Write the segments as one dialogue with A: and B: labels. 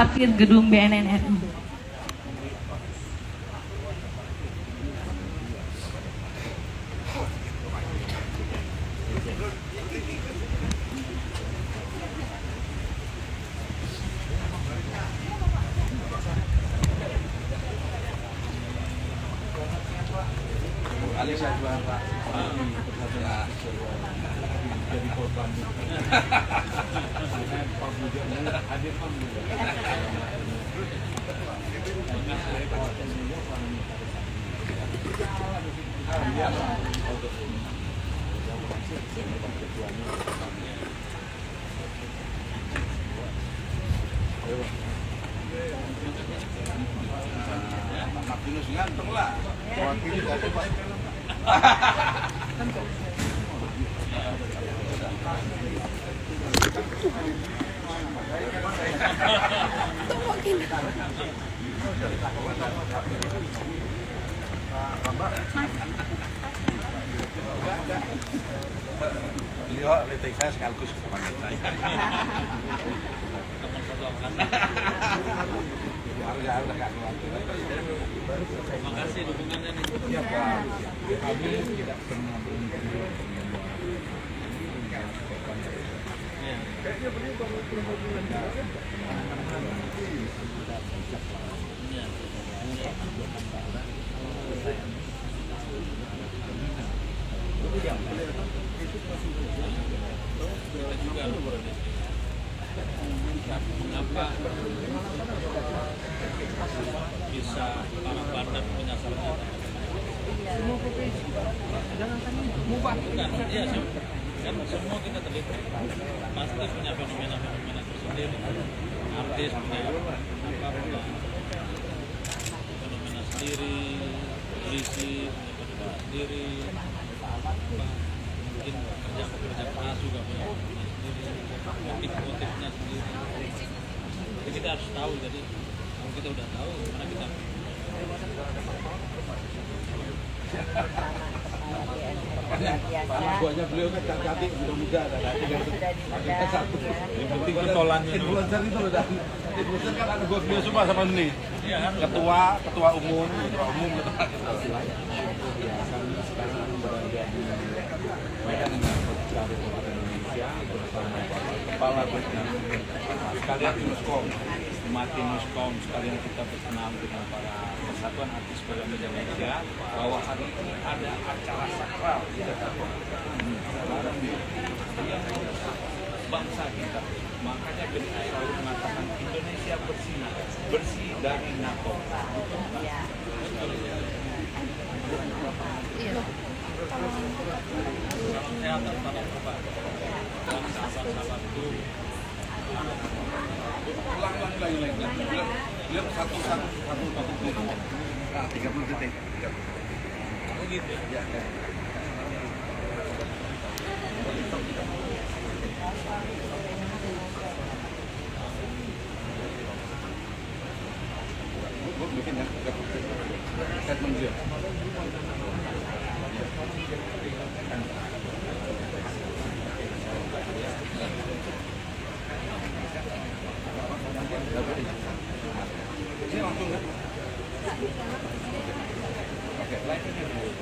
A: parkir gedung BNN RI.
B: Alisa jual Pak. Jadi korban. Pak Bujang hadir Pak. Pak Martinus ganteng lah. Wakil dari Pak. Beliau letek saya sekaligus kepada saya.
C: Terima kasih dukungannya nih.
B: Iya Pak, kami tidak pernah berhenti.
C: Mengapa bisa para bandar menyasar kita? Bukan, iya sih. Kan semua kita terlibat. Pasti punya fenomena-fenomena tersendiri. Artis punya punya fenomena sendiri, polisi punya fenomena sendiri, mungkin pekerja keras juga punya fenomena sendiri, motif-motifnya sendiri. Jadi kita harus tahu. Jadi kalau kita udah tahu, gimana kita
B: Pak buahnya beliau kan cantik, muda-muda, ada satu. Yang penting
C: pentolannya dulu.
B: influencer itu loh, dan influencer kan ada beliau semua sama ini. Ketua umum. Sekarang berada di Medan dengan Republik Indonesia bersama Kepala Bidang sekalian Nuskom, Martinuskom, sekalian kita berkenal dengan para Persatuan Artis Film Indonesia bahwa hari ini ada acara sakral bangsa kita. Makanya kita selalu mengatakan Indonesia bersih dari NATO.
C: kesehatan pada bapak dan sahabat-sahabat itu.
B: Ulang. Lihat satu. Nah, 30 detik.
C: Oh gitu ya.
B: Bikin ya, statement dia. Ini langsung ya. Oke, live ini dulu.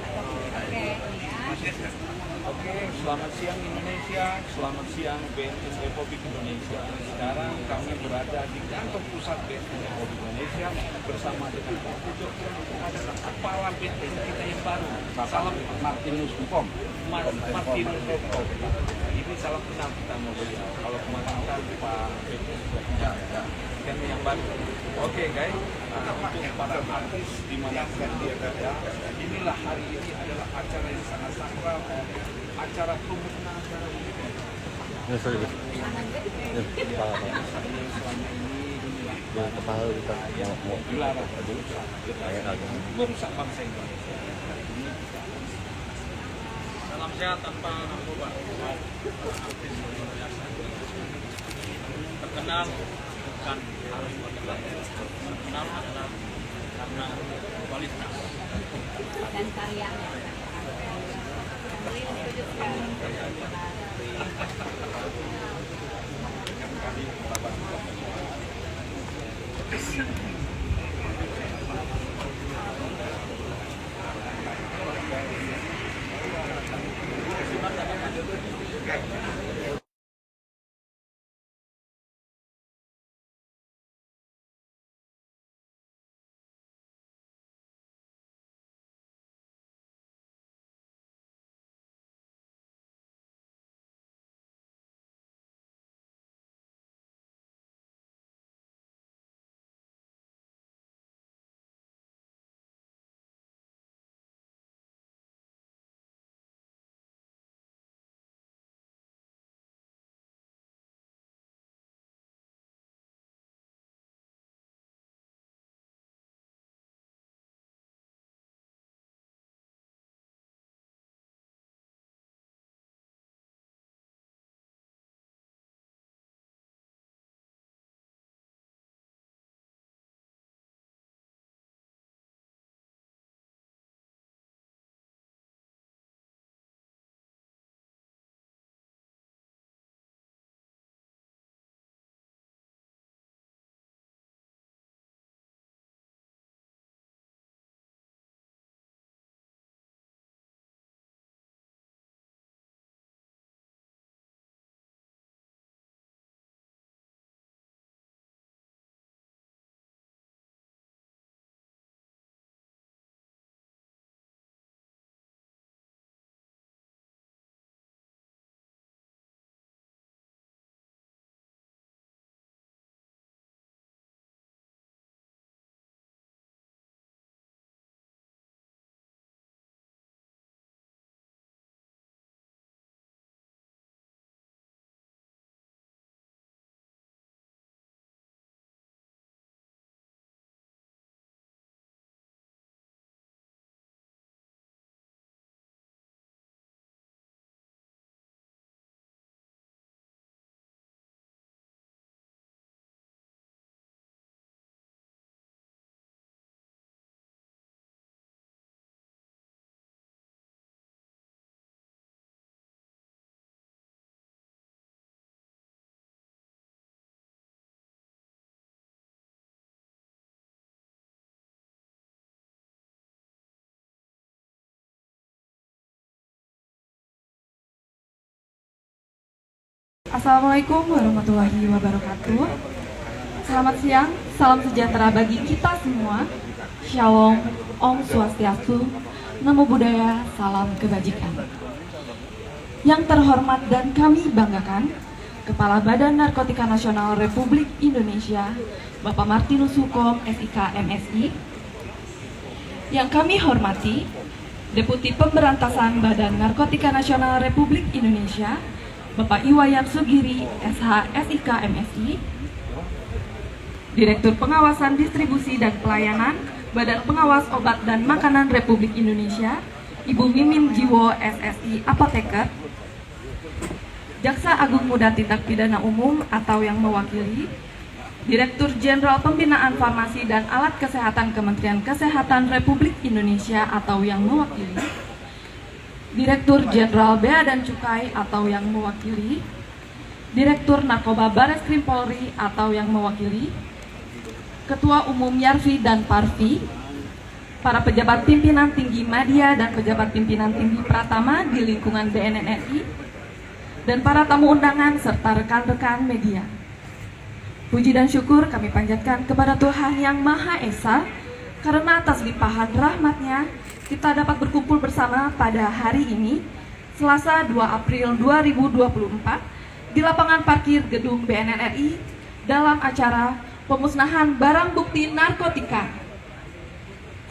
B: Oke, selamat siang Indonesia, selamat siang BNN Republik Indonesia. Sekarang kami berada di kantor pusat BNN Republik Indonesia bersama dengan Pak Pujo adalah kepala BNN kita yang baru. Salam Martinus Hukum. Martinus Hukum. Ini salam kenal kita sama beliau. Kalau kemarin kan Pak kan yang baru. Oke guys, untuk para artis dimanapun dia berada, inilah hari ini adalah acara yang sangat sakral, acara pembukaan acara ini.
D: Ya, sorry. Ya, kepala.
B: Selama ini inilah
D: Ya, kepala kita mau
B: dilarang merusak bangsa Indonesia.
C: Salam sehat tanpa narkoba. Artis luar biasa. Terkenal bukan harus terkenal. Terkenal adalah karena kualitas
A: dan karyanya.
E: Assalamualaikum warahmatullahi wabarakatuh. Selamat siang, salam sejahtera bagi kita semua. Shalom, Om Swastiastu, Namo Buddhaya, salam kebajikan. Yang terhormat dan kami banggakan, Kepala Badan Narkotika Nasional Republik Indonesia, Bapak Martinus Hukom, SIK, MSI. Yang kami hormati, Deputi Pemberantasan Badan Narkotika Nasional Republik Indonesia, Bapak Iwayan Sugiri, SH, SIK, MSI. Direktur Pengawasan Distribusi dan Pelayanan Badan Pengawas Obat dan Makanan Republik Indonesia, Ibu Mimin Jiwo, SSI, Apoteker. Jaksa Agung Muda Tindak Pidana Umum atau yang mewakili, Direktur Jenderal Pembinaan Farmasi dan Alat Kesehatan Kementerian Kesehatan Republik Indonesia atau yang mewakili, Direktur Jenderal Bea dan Cukai atau yang mewakili, Direktur Narkoba Bareskrim Polri atau yang mewakili, Ketua Umum Yarfi dan Parvi, para pejabat pimpinan tinggi media dan pejabat pimpinan tinggi Pratama di lingkungan BNN RI, dan para tamu undangan serta rekan-rekan media. Puji dan syukur kami panjatkan kepada Tuhan Yang Maha Esa, karena atas limpahan rahmat-Nya kita dapat berkumpul bersama pada hari ini, Selasa 2 April 2024, di lapangan parkir gedung BNN RI dalam acara pemusnahan barang bukti narkotika.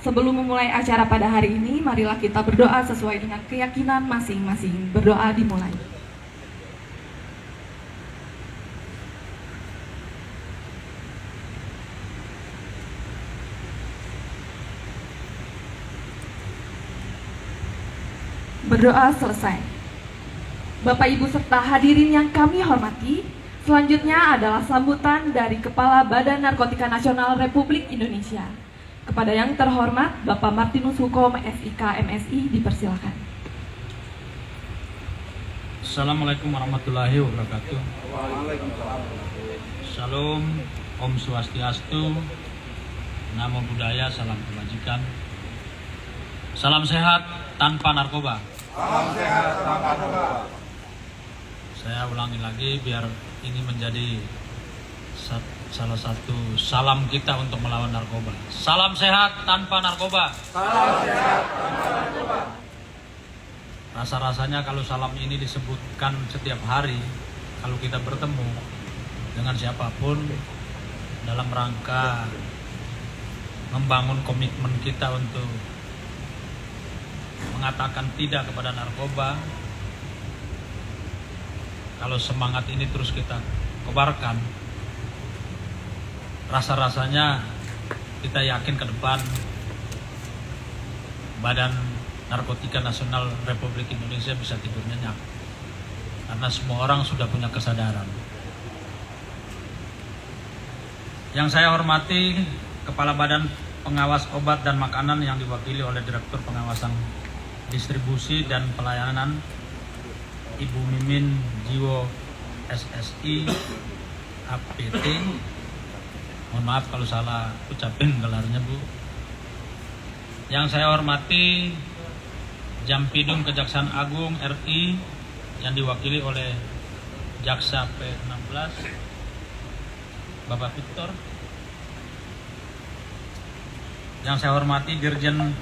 E: Sebelum memulai acara pada hari ini, marilah kita berdoa sesuai dengan keyakinan masing-masing. Berdoa dimulai. Berdoa selesai. Bapak, Ibu, serta hadirin yang kami hormati, selanjutnya adalah sambutan dari Kepala Badan Narkotika Nasional Republik Indonesia. Kepada yang terhormat, Bapak Martinus Hukom, SIK, MSI, dipersilakan.
C: Assalamualaikum warahmatullahi wabarakatuh. Shalom, Om Swastiastu, Namo Buddhaya, salam kebajikan. Salam sehat tanpa narkoba.
B: Salam sehat tanpa narkoba.
C: Saya ulangi lagi biar ini menjadi salah satu salam kita untuk melawan narkoba. Salam sehat tanpa narkoba.
B: Salam sehat tanpa narkoba.
C: Rasa-rasanya kalau salam ini disebutkan setiap hari, kalau kita bertemu dengan siapapun dalam rangka membangun komitmen kita untuk mengatakan tidak kepada narkoba, kalau semangat ini terus kita kobarkan, rasa-rasanya kita yakin ke depan Badan Narkotika Nasional Republik Indonesia bisa tidur nyenyak, karena semua orang sudah punya kesadaran. Yang saya hormati Kepala Badan Pengawas Obat dan Makanan yang diwakili oleh Direktur Pengawasan Distribusi dan Pelayanan Ibu Mimin Jiwo SSI APT. Mohon maaf kalau salah ucapin gelarnya, Bu. Yang saya hormati Jampidum Kejaksaan Agung RI yang diwakili oleh Jaksa P16 Bapak Victor. Yang saya hormati Dirjen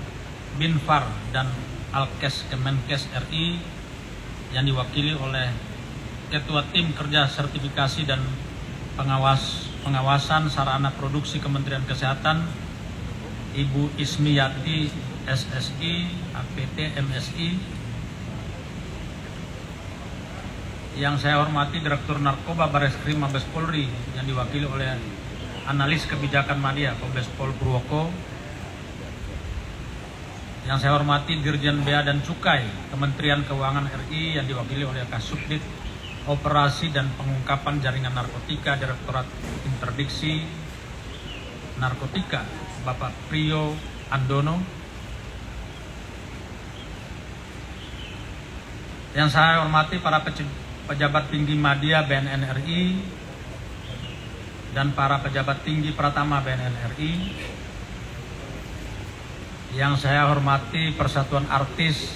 C: Binfar dan Alkes Kemenkes RI yang diwakili oleh Ketua Tim Kerja Sertifikasi dan Pengawasan Sarana Produksi Kementerian Kesehatan Ibu Ismiyati SSI APT MSI. Yang saya hormati Direktur Narkoba Bareskrim Mabes Polri yang diwakili oleh Analis Kebijakan Madya Kombes Pol Purwoko. Yang saya hormati Dirjen Bea dan Cukai Kementerian Keuangan RI yang diwakili oleh Kasubdit Operasi dan Pengungkapan Jaringan Narkotika Direktorat Interdiksi Narkotika Bapak Priyo Andono. Yang saya hormati para pejabat tinggi Madya BNN RI dan para pejabat tinggi Pratama BNN RI. Yang saya hormati Persatuan Artis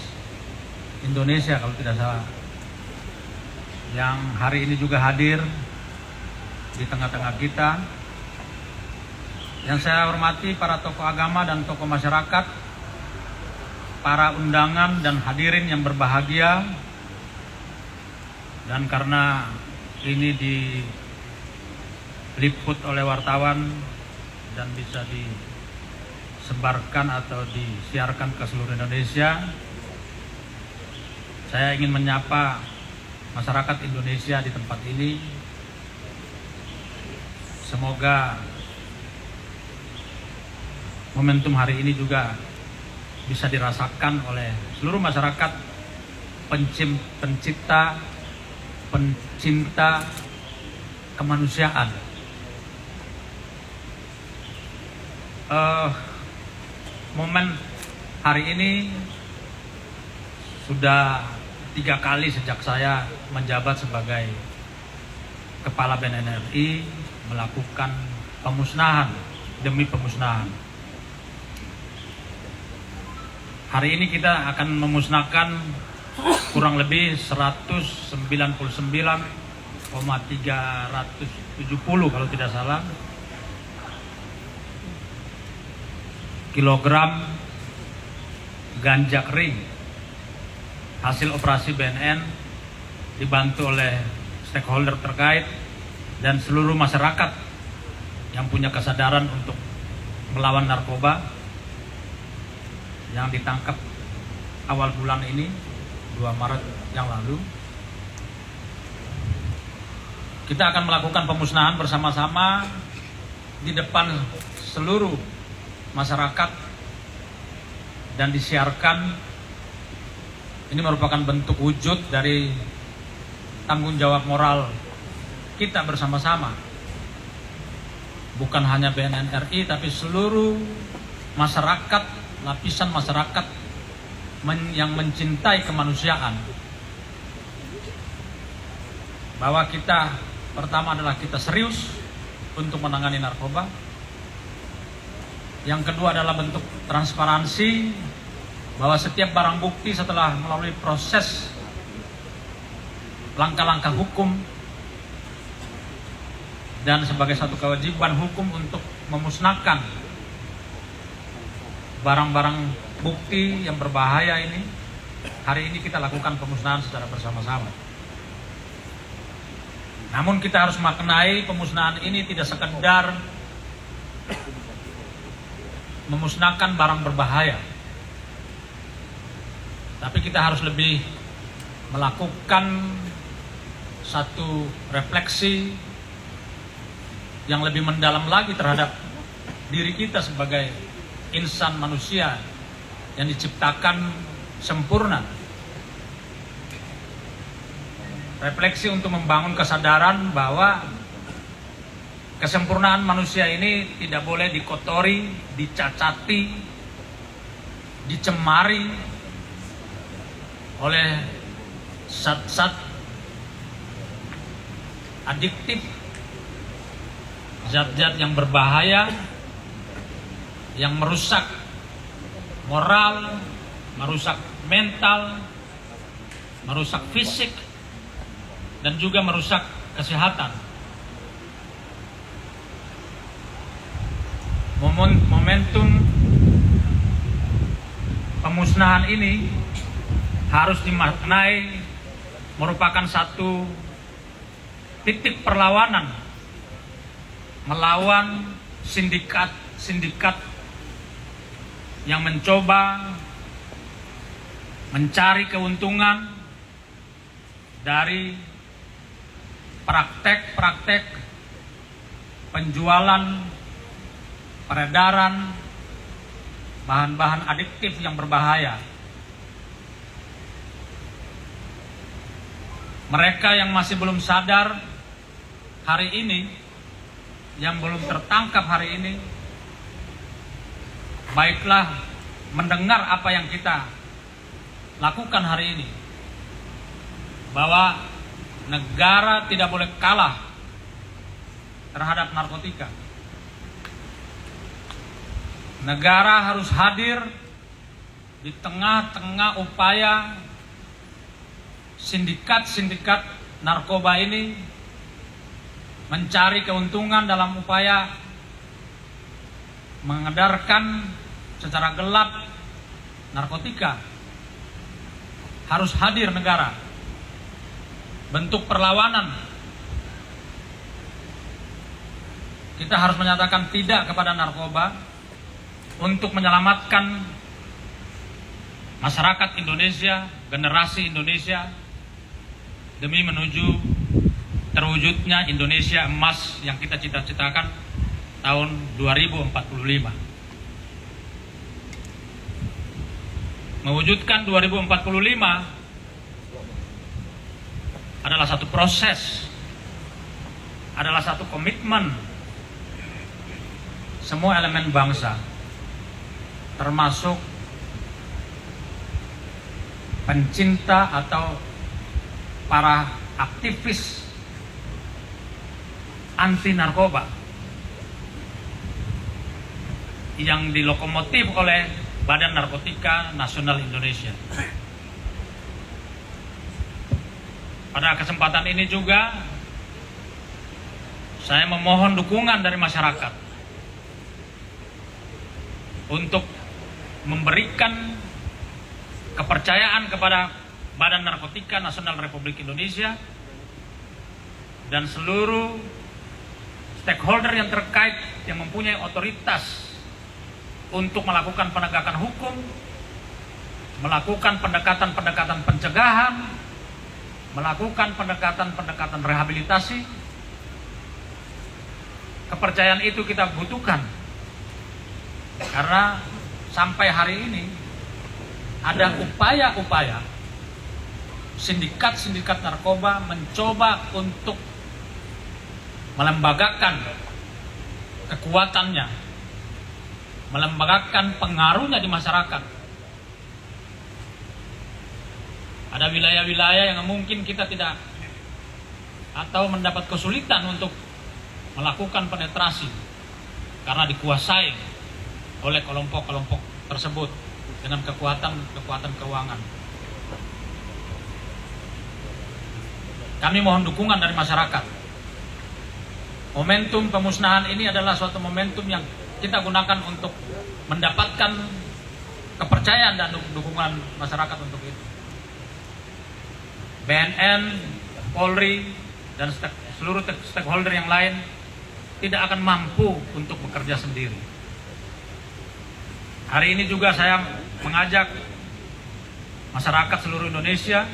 C: Indonesia kalau tidak salah, yang hari ini juga hadir di tengah-tengah kita. Yang saya hormati para tokoh agama dan tokoh masyarakat, para undangan dan hadirin yang berbahagia. Dan karena ini diliput oleh wartawan dan bisa disebarkan atau disiarkan ke seluruh Indonesia, saya ingin menyapa masyarakat Indonesia di tempat ini. Semoga momentum hari ini juga bisa dirasakan oleh seluruh masyarakat pencinta kemanusiaan. Momen hari ini sudah 3 kali sejak saya menjabat sebagai Kepala BNN RI melakukan pemusnahan demi pemusnahan. Hari ini kita akan memusnahkan kurang lebih 199,370 kalau tidak salah kilogram ganja kering hasil operasi BNN dibantu oleh stakeholder terkait dan seluruh masyarakat yang punya kesadaran untuk melawan narkoba yang ditangkap awal bulan ini 2 Maret yang lalu. Kita akan melakukan pemusnahan bersama-sama di depan seluruh masyarakat dan disiarkan. Ini merupakan bentuk wujud dari tanggung jawab moral kita bersama-sama, bukan hanya BNN RI tapi seluruh masyarakat, lapisan masyarakat yang mencintai kemanusiaan, bahwa kita pertama adalah kita serius untuk menangani narkoba. Yang kedua adalah bentuk transparansi, bahwa setiap barang bukti setelah melalui proses langkah-langkah hukum dan sebagai satu kewajiban hukum untuk memusnahkan barang-barang bukti yang berbahaya ini, hari ini kita lakukan pemusnahan secara bersama-sama. Namun kita harus maknai pemusnahan ini tidak sekedar memusnahkan barang berbahaya, tapi kita harus lebih melakukan satu refleksi yang lebih mendalam lagi terhadap diri kita sebagai insan manusia yang diciptakan sempurna. Refleksi untuk membangun kesadaran bahwa kesempurnaan manusia ini tidak boleh dikotori, dicacati, dicemari oleh zat-zat adiktif, zat-zat yang berbahaya, yang merusak moral, merusak mental, merusak fisik, dan juga merusak kesehatan. Momentum pemusnahan ini harus dimaknai merupakan satu titik perlawanan melawan sindikat-sindikat yang mencoba mencari keuntungan dari praktek-praktek penjualan, peredaran bahan-bahan adiktif yang berbahaya. Mereka yang masih belum sadar hari ini, yang belum tertangkap hari ini, baiklah mendengar apa yang kita lakukan hari ini, bahwa negara tidak boleh kalah terhadap narkotika. Negara harus hadir di tengah-tengah upaya sindikat-sindikat narkoba ini mencari keuntungan dalam upaya mengedarkan secara gelap narkotika. Harus hadir negara. Bentuk perlawanan. Kita harus menyatakan tidak kepada narkoba untuk menyelamatkan masyarakat Indonesia, generasi Indonesia, demi menuju terwujudnya Indonesia emas yang kita cita-citakan tahun 2045. Mewujudkan 2045 adalah satu proses, adalah satu komitmen semua elemen bangsa, termasuk pencinta atau para aktivis anti narkoba yang dilokomotif oleh Badan Narkotika Nasional Indonesia. Pada kesempatan ini juga saya memohon dukungan dari masyarakat untuk memberikan kepercayaan kepada Badan Narkotika Nasional Republik Indonesia dan seluruh stakeholder yang terkait yang mempunyai otoritas untuk melakukan penegakan hukum, melakukan pendekatan-pendekatan pencegahan, melakukan pendekatan-pendekatan rehabilitasi. Kepercayaan itu kita butuhkan karena sampai hari ini ada upaya-upaya sindikat-sindikat narkoba mencoba untuk melembagakan kekuatannya, melembagakan pengaruhnya di masyarakat. Ada wilayah-wilayah yang mungkin kita tidak atau mendapat kesulitan untuk melakukan penetrasi karena dikuasai oleh kelompok-kelompok tersebut dengan kekuatan keuangan. Kami mohon dukungan dari masyarakat. Momentum pemusnahan ini adalah suatu momentum yang kita gunakan untuk mendapatkan kepercayaan dan dukungan masyarakat untuk itu. BNN, Polri, dan seluruh stakeholder yang lain tidak akan mampu untuk bekerja sendiri. Hari ini juga saya mengajak masyarakat seluruh Indonesia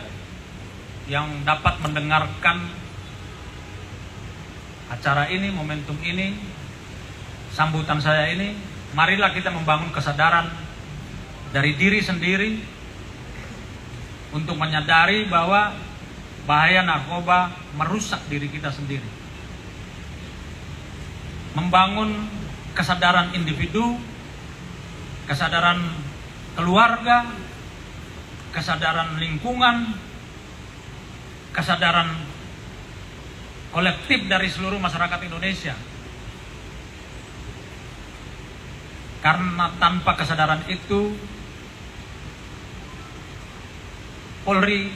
C: yang dapat mendengarkan acara ini, momentum ini, sambutan saya ini, marilah kita membangun kesadaran dari diri sendiri untuk menyadari bahwa bahaya narkoba merusak diri kita sendiri. Membangun kesadaran individu, kesadaran keluarga, kesadaran lingkungan, kesadaran kolektif dari seluruh masyarakat Indonesia. Karena tanpa kesadaran itu, Polri,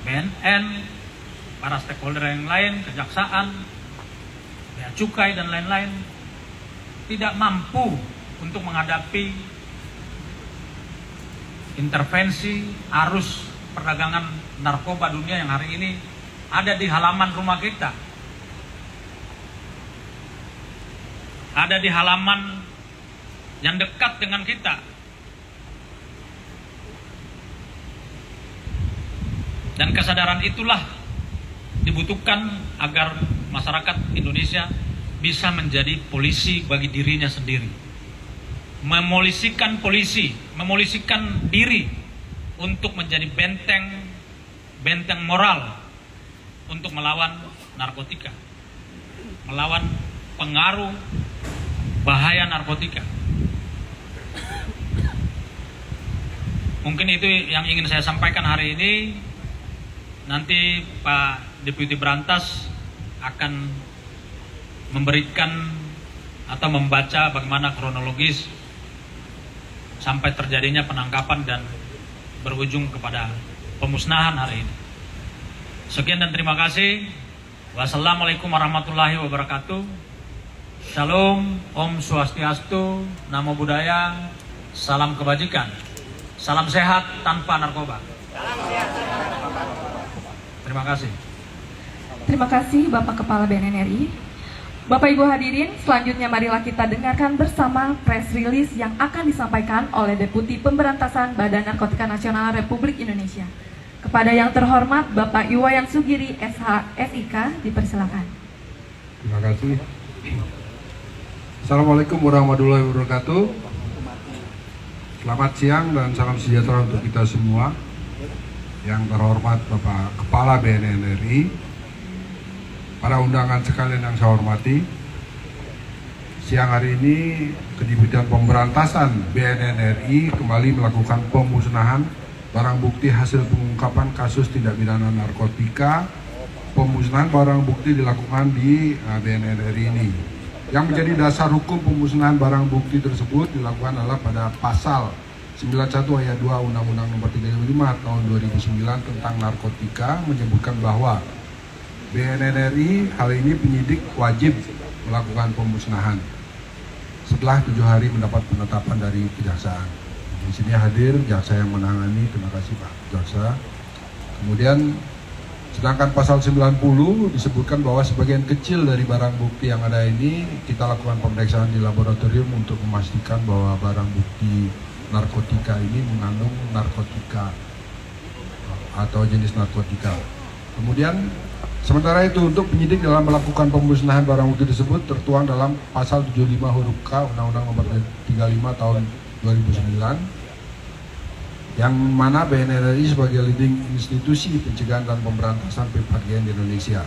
C: BNN, para stakeholder yang lain, kejaksaan, bea cukai dan lain-lain tidak mampu untuk menghadapi intervensi arus perdagangan narkoba dunia yang hari ini ada di halaman rumah kita, ada di halaman yang dekat dengan kita. Dan kesadaran itulah dibutuhkan agar masyarakat Indonesia bisa menjadi polisi bagi dirinya sendiri. Memolisikan polisi, memolisikan diri untuk menjadi benteng moral untuk melawan narkotika, melawan pengaruh bahaya narkotika. Mungkin itu yang ingin saya sampaikan hari ini. Nanti Pak Deputi Berantas akan memberikan atau membaca bagaimana kronologis sampai terjadinya penangkapan dan berujung kepada pemusnahan hari ini. Sekian dan terima kasih. Wassalamualaikum warahmatullahi wabarakatuh. Shalom, Om Swastiastu, Namo Buddhaya, salam kebajikan, salam sehat tanpa narkoba. Terima kasih.
E: Terima kasih Bapak Kepala BNN RI. Bapak Ibu hadirin, selanjutnya marilah kita dengarkan bersama press release yang akan disampaikan oleh Deputi Pemberantasan Badan Narkotika Nasional Republik Indonesia. Kepada yang terhormat Bapak Iwayan Sugiri SIK, dipersilakan.
F: Terima kasih. Assalamualaikum warahmatullahi wabarakatuh. Selamat siang dan salam sejahtera untuk kita semua. Yang terhormat Bapak Kepala BNN RI, para undangan sekalian yang saya hormati, siang hari ini Kediputian Pemberantasan BNN RI kembali melakukan pemusnahan barang bukti hasil pengungkapan kasus tindak pidana narkotika. Pemusnahan barang bukti dilakukan di BNN RI ini. Yang menjadi dasar hukum pemusnahan barang bukti tersebut dilakukan adalah pada pasal 91 ayat 2 Undang-Undang Nomor 35 Tahun 2009 tentang narkotika menyebutkan bahwa BNN RI hal ini penyidik wajib melakukan pemusnahan setelah 7 hari mendapat penetapan dari kejaksaan. Di sini hadir jaksa yang menangani, terima kasih Pak Jaksa. Kemudian sedangkan pasal 90 disebutkan bahwa sebagian kecil dari barang bukti yang ada ini kita lakukan pemeriksaan di laboratorium untuk memastikan bahwa barang bukti narkotika ini mengandung narkotika atau jenis narkotika. Kemudian sementara itu untuk penyidik dalam melakukan pemusnahan barang bukti tersebut tertuang dalam pasal 75 huruf K Undang-Undang Nomor 35 Tahun 2009 yang mana BNN RI sebagai leading institusi pencegahan dan pemberantasan pemalgian di Indonesia.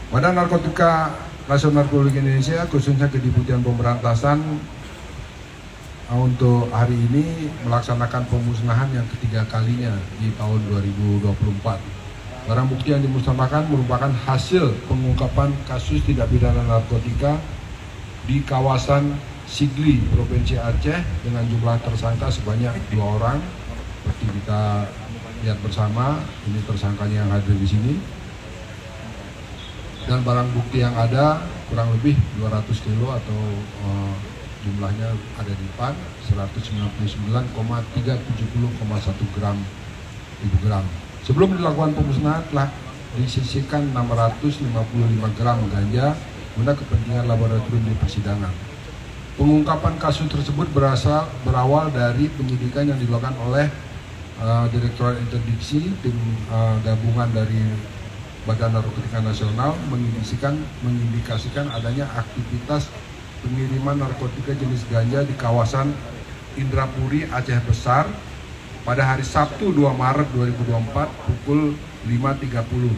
F: Badan Narkotika Nasional Republik Indonesia khususnya Kediputian Pemberantasan untuk hari ini melaksanakan pemusnahan yang ketiga kalinya di tahun 2024. Barang bukti yang dimusnahkan merupakan hasil pengungkapan kasus tindak pidana narkotika di kawasan Sigli, Provinsi Aceh dengan jumlah tersangka sebanyak 2 orang. Seperti kita lihat bersama, ini tersangkanya yang hadir di sini. Dan barang bukti yang ada kurang lebih 200 kilo atau jumlahnya ada di depan 199,370,1 gram. Sebelum dilakukan pemusnahan telah disisihkan 655 gram ganja guna kepentingan laboratorium di persidangan. Pengungkapan kasus tersebut berawal dari penyidikan yang dilakukan oleh Direktorat Interdiksi, tim gabungan dari Badan Narkotika Nasional mengindikasikan adanya aktivitas pengiriman narkotika jenis ganja di kawasan Indrapuri, Aceh Besar pada hari Sabtu 2 Maret 2024 pukul 5.30.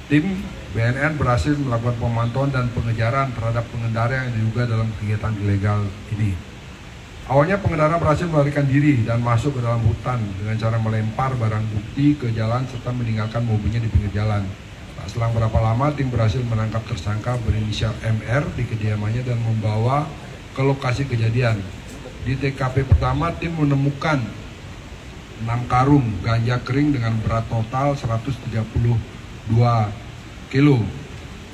F: Tim BNN berhasil melakukan pemantauan dan pengejaran terhadap pengendara yang diduga dalam kegiatan ilegal ini. Awalnya pengendara berhasil melarikan diri dan masuk ke dalam hutan dengan cara melempar barang bukti ke jalan serta meninggalkan mobilnya di pinggir jalan. Tak selang berapa lama, tim berhasil menangkap tersangka berinisial MR di kediamannya dan membawa ke lokasi kejadian. Di TKP pertama, tim menemukan 6 karung ganja kering dengan berat total 132 kilo.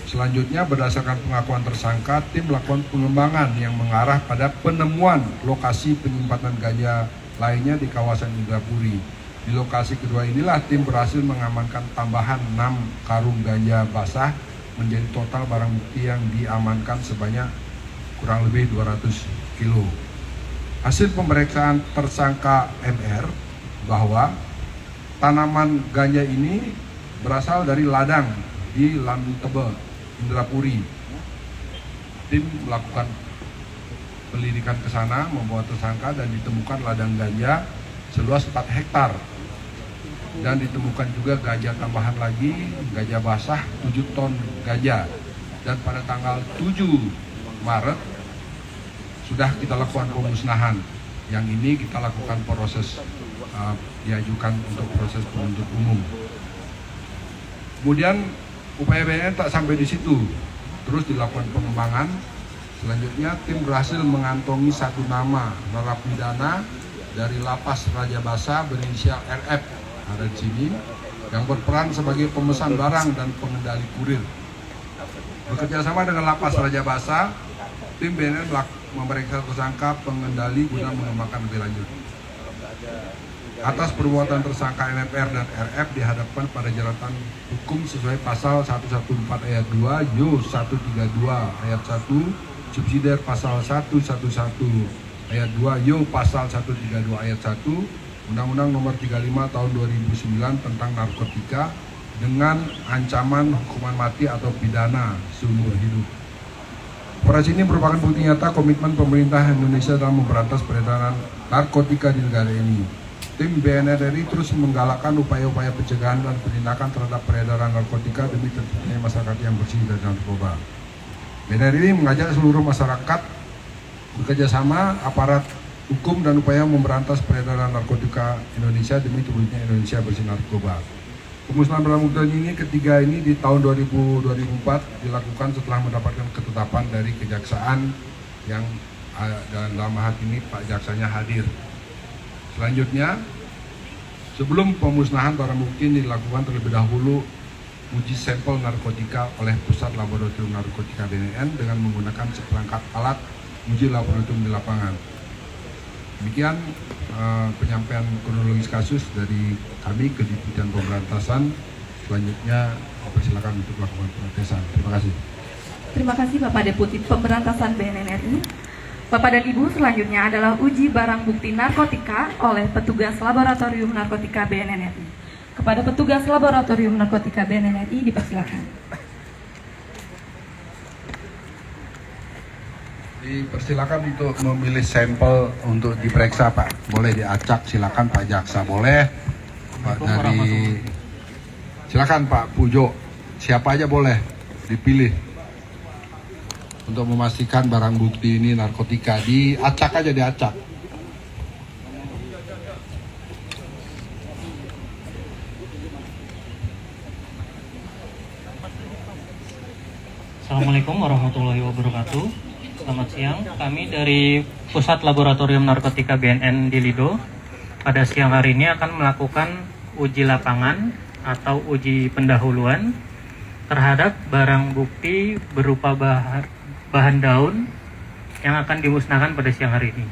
F: Selanjutnya, berdasarkan pengakuan tersangka, tim melakukan pengembangan yang mengarah pada penemuan lokasi penyimpanan ganja lainnya di kawasan Indrapuri. Di lokasi kedua inilah tim berhasil mengamankan tambahan 6 karung ganja basah menjadi total barang bukti yang diamankan sebanyak kurang lebih 200 kilo. Hasil pemeriksaan tersangka MR bahwa tanaman ganja ini berasal dari ladang di Lantebe, Indrapuri. Tim melakukan penyelidikan ke sana, membawa tersangka dan ditemukan ladang ganja seluas 4 hektar. Dan ditemukan juga ganja tambahan lagi, ganja basah 7 ton ganja. Dan pada tanggal 7 Maret sudah kita lakukan pemusnahan. Yang ini kita lakukan proses diajukan untuk proses penuntut umum. Kemudian upaya BNN tak sampai di situ, terus dilakukan pengembangan. Selanjutnya tim berhasil mengantongi 1 nama narapidana dari Lapas Raja Basa berinisial RF ada di sini yang berperan sebagai pemesan barang dan pengendali kurir. Bekerjasama dengan Lapas Raja Basa, tim BNN memeriksa tersangka pengendali guna mengembangkan lebih lanjut. Atas perbuatan tersangka MFR dan RF dihadapkan pada jeratan hukum sesuai pasal 114 ayat 2, Yo 132 ayat 1, subsidiar pasal 111 ayat 2, Yo pasal 132 ayat 1, Undang-Undang Nomor 35 Tahun 2009 tentang narkotika dengan ancaman hukuman mati atau pidana seumur hidup. Operasi ini merupakan bukti nyata komitmen pemerintah Indonesia dalam memberantas peredaran narkotika di negara ini. Tim BNN RI terus menggalakkan upaya-upaya pencegahan dan penindakan terhadap peredaran narkotika demi terciptanya masyarakat yang bersih dari narkoba. BNN RI mengajak seluruh masyarakat bekerjasama aparat hukum dan upaya memberantas peredaran narkotika Indonesia demi terwujudnya Indonesia bersih narkoba. Pemusnahan barang bukti ini ketiga ini di tahun 2004 dilakukan setelah mendapatkan ketetapan dari kejaksaan yang dalam hal ini Pak Jaksanya hadir. Selanjutnya, sebelum pemusnahan barang bukti dilakukan terlebih dahulu uji sampel narkotika oleh Pusat Laboratorium Narkotika BNN dengan menggunakan seperangkat alat uji laboratorium di lapangan. Demikian penyampaian kronologis kasus dari kami ke Deputian Pemberantasan. Selanjutnya persilakan untuk melakukan pengetesan. Terima kasih.
E: Terima kasih Bapak Deputi Pemberantasan BNN RI. Bapak dan Ibu, selanjutnya adalah uji barang bukti narkotika oleh petugas Laboratorium Narkotika BNN RI. Kepada petugas Laboratorium Narkotika BNN RI dipersilakan.
F: Dipersilakan untuk memilih sampel untuk diperiksa, Pak. Boleh diacak, silakan Pak Jaksa, boleh. Pak dari, silakan Pak Pujo, siapa aja boleh dipilih untuk memastikan barang bukti ini narkotika. Diacak aja, diacak.
G: Assalamualaikum warahmatullahi wabarakatuh. Selamat siang, kami dari Pusat Laboratorium Narkotika BNN di Lido pada siang hari ini akan melakukan uji lapangan atau uji pendahuluan terhadap barang bukti berupa bahan daun yang akan dimusnahkan pada siang hari ini.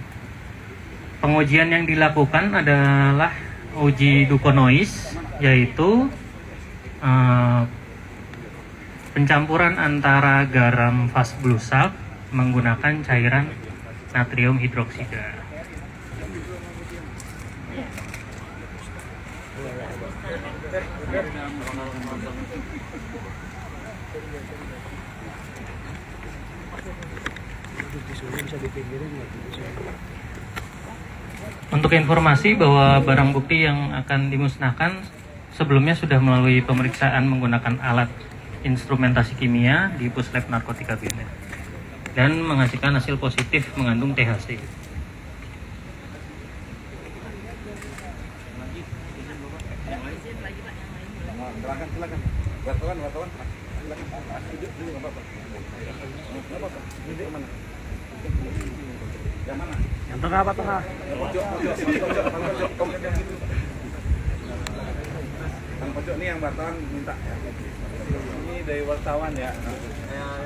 G: Pengujian yang dilakukan adalah uji dukonois, yaitu pencampuran antara garam fast blue salt menggunakan cairan natrium hidroksida. Untuk informasi bahwa barang bukti yang akan dimusnahkan sebelumnya sudah melalui pemeriksaan menggunakan alat instrumentasi kimia di Puslab Narkotika BNN dan menghasilkan hasil positif mengandung THC.
B: Silakan. Wartawan. Yang mana? Yang tengah apa tengah? Yang pojok nih yang wartawan minta ya. Ini dari wartawan ya.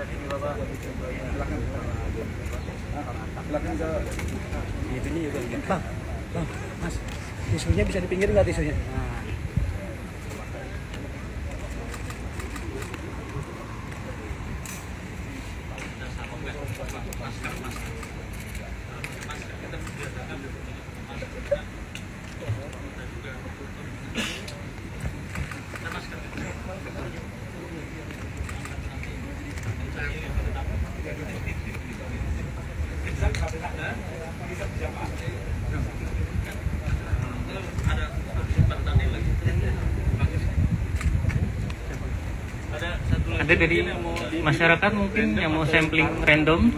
B: Sini Bapak. Silakan ke ini juga. Bang, Mas. Tisunya bisa dipinggirin nggak tisunya?
G: Ada dari masyarakat mungkin yang mau sampling random?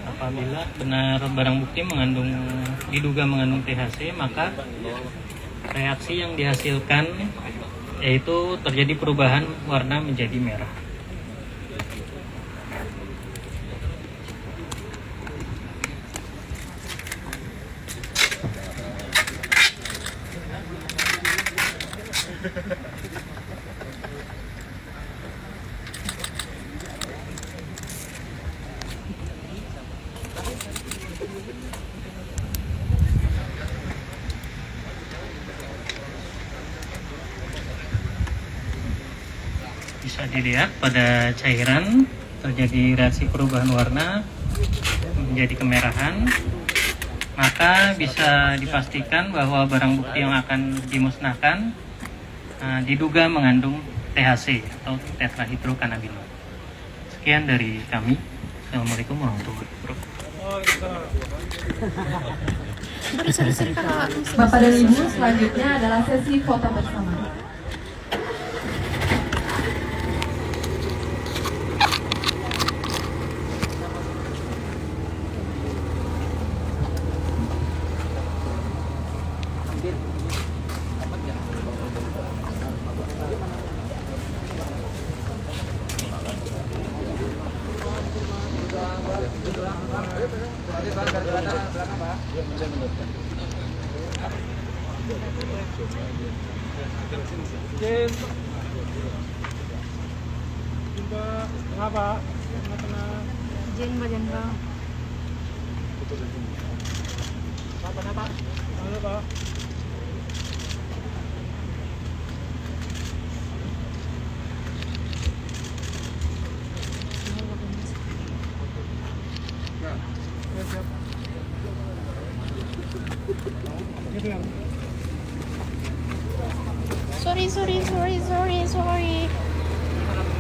G: Apabila benar barang bukti diduga mengandung THC, maka reaksi yang dihasilkan yaitu terjadi perubahan warna menjadi merah. Bisa dilihat pada cairan terjadi reaksi perubahan warna menjadi kemerahan, maka bisa dipastikan bahwa barang bukti yang akan dimusnahkan diduga mengandung THC atau tetrahidrokanabinol. Sekian dari kami. Assalamualaikum warahmatullahi wabarakatuh.
E: Bapak dan Ibu, selanjutnya adalah sesi foto bersama.
A: Izin Pak Jenderal. Sorry.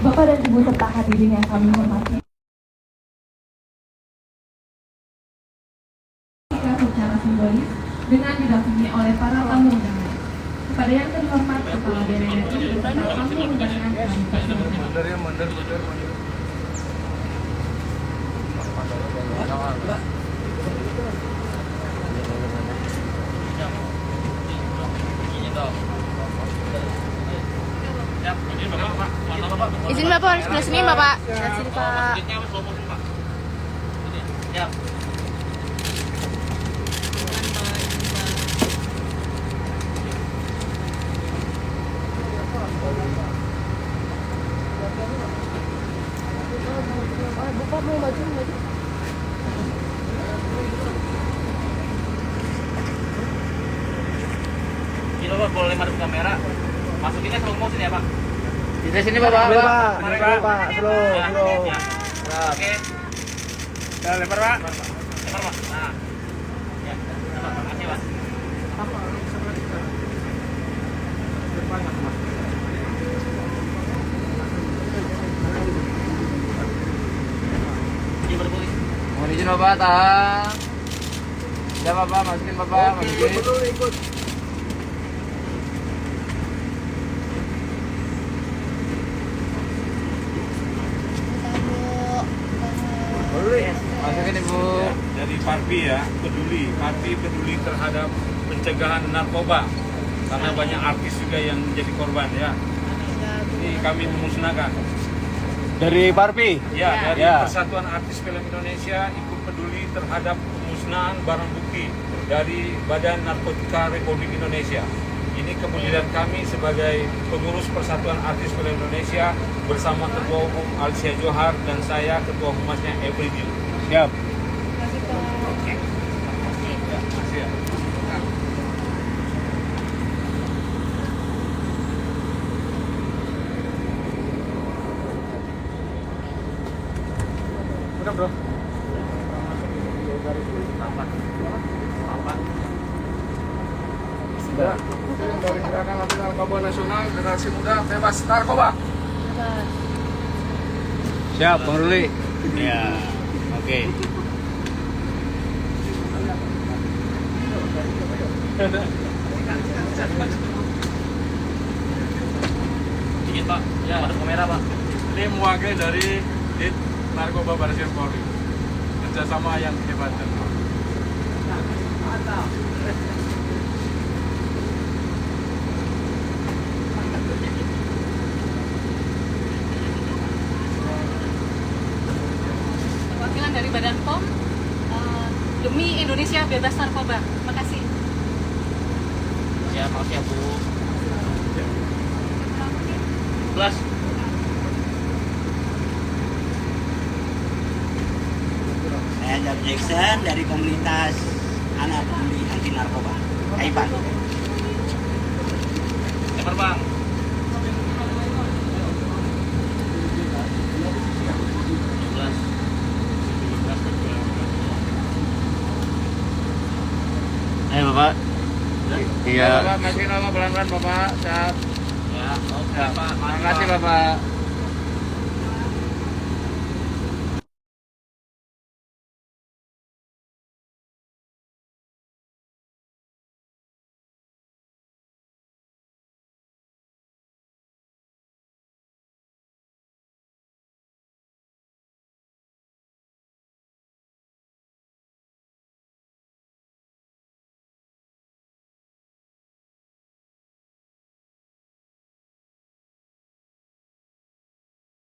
E: Bapak dan Ibu serta hadirin yang kami hormati, secara simbolis dengan didampingi oleh para tamu undangan. Kepada yang terhormat Kepala BNNRI beserta tamu undangan kami persilakan.
A: Izin Bapak harus sebelah sini Bapak. Sebelah sini Pak. Bapak mau maju.
G: Ini Bapak boleh madep kamera. Masukinnya slow motion ya Pak.
D: Di sini Bapak.
G: Pak. Slow. Oke.
B: Ya, lempar Pak.
G: Lempar Pak. Nah. Ya. Terima kasih Pak.
D: Mohon izin Bapak, tahan. Ya Bapak, masukin Bapak.
B: Ikut.
D: Masukin Ibu.
B: Dari Parpi ya, Parpi peduli terhadap pencegahan narkoba karena banyak artis juga yang menjadi korban ya. Ini kami memusnahkan.
D: Dari Parpi.
B: Ya, dari Persatuan Artis Film Indonesia ikut peduli terhadap pemusnahan barang bukti dari Badan Narkotika Republik Indonesia. Ini kemudian kami sebagai pengurus Persatuan Artis Film Indonesia bersama Ketua Umum Alicia Johar dan saya Ketua Humasnya Every.
D: Siap.
B: Oke. Ya, makasih ya.
D: Udah, Bro.
F: Ya, dari Gerakan Anti Narkoba Nasional, Generasi Muda Bebas Narkoba.
D: Siap, Bang Ruli. Ya. Oke.
G: Izin Pak. Ya, madep kamera Pak.
B: Ini mewakili dari Dit Narkoba Bareskrim Polri. Kerjasama yang hebat.
A: Perwakilan dari Badan POM demi Indonesia bebas narkoba. Terima kasih.
G: Ya, makasih ya Bu. Plus.
H: Saya Jack Jackson dari komunitas anak peduli anti narkoba. Aipan.
G: Lempar Bang.
D: Ayo Bapak. Iya.
B: Bapak, masukin Bapak pelan-pelan Bapak. Saat.
G: Ya, oke Pak.
D: Terima kasih Bapak.